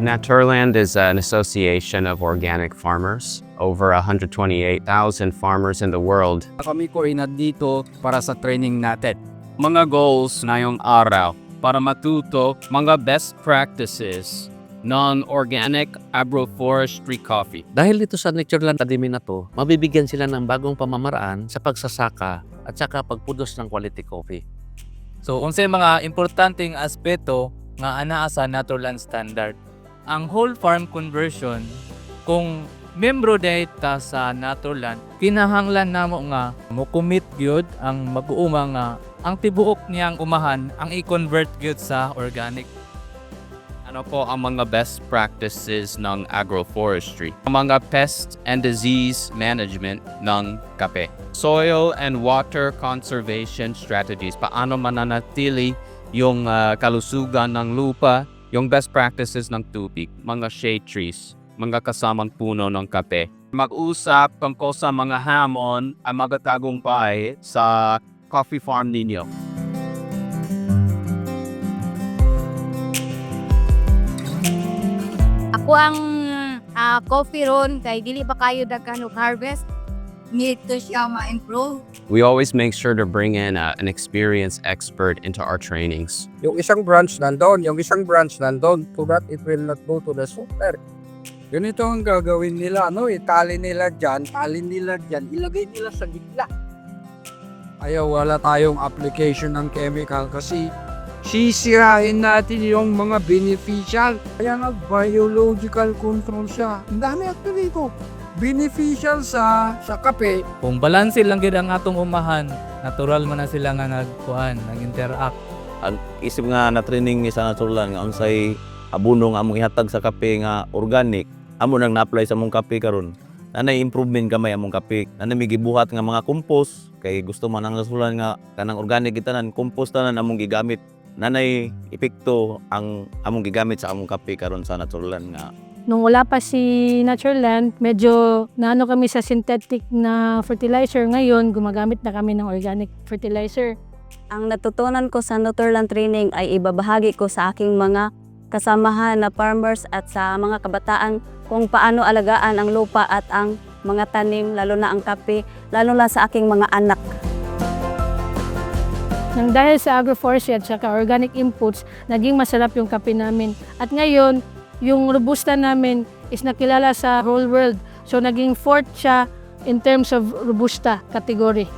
Naturland is an association of organic farmers, over 128,000 farmers in the world. Kami ko ay nandito para sa training natin. Mga goals na yung araw para matuto mga best practices non-organic agroforestry coffee. Dahil dito sa Natureland Academy na to, mabibigyan sila ng bagong pamamaraan sa pagsasaka at saka pagpudos ng quality coffee. So, unsay mga importanteng aspeto nga anaa sa Natureland Standard. Ang whole farm conversion, kung membro dahil ta sa Natureland, kinahanglan namo nga mo-commit gyud ang mag-uuma nga ang tibuok niyang umahan ang i-convert gyud sa organic. Ano po ang mga best practices ng agroforestry? Ang mga pest and disease management ng kape. Soil and water conservation strategies. Paano mananatili yung kalusugan ng lupa, yung best practices ng tubig, mga shade trees, mga kasamang puno ng kape. Mag-usap tungkol sa mga hamon ang magatagumpay sa coffee farm ninyo. Ako ang coffee ron kay dili pa kayo daghan og harvest. Need to siya ma-improve. We always make sure to bring in an experienced expert into our trainings. Yung isang branch nandun, yung isang branch nandun, so that it will not go to the super. Ganito ang gagawin nila, no? Itali nila dyan, tali nila dyan, ilagay nila sa gitna. Ayaw, wala tayong application ng chemical kasi sisirain natin yung mga beneficial. Kaya biological control siya. Ang dami actually ito. Beneficial sa kape. Kung balanse lang gyud ang atong umahan, natural man na sila nga nag-interact. Ang isip nga na training ni sa Natureland nga unsay abono nga among ihatag sa kape nga organic, amo nang na-apply sa among kape karon. Nanay improvement gamay among kape. Nanay may gibuhat nga mga compost kay gusto man ang Natureland nga kanang organic gitanan, compost tanan among gigamit. Nanay epekto ang among gigamit sa among kape karon sa Natureland nga. Nung wala pa si Natureland, medyo naano kami sa synthetic na fertilizer. Ngayon, gumagamit na kami ng organic fertilizer. Ang natutunan ko sa Natureland training ay ibabahagi ko sa aking mga kasamahan na farmers at sa mga kabataan kung paano alagaan ang lupa at ang mga tanim, lalo na ang kape, lalo na sa aking mga anak. Nang dahil sa agroforestry at saka organic inputs, naging masarap yung kape namin. At ngayon, yung Robusta namin is nakilala sa whole world. So naging fourth siya in terms of Robusta category.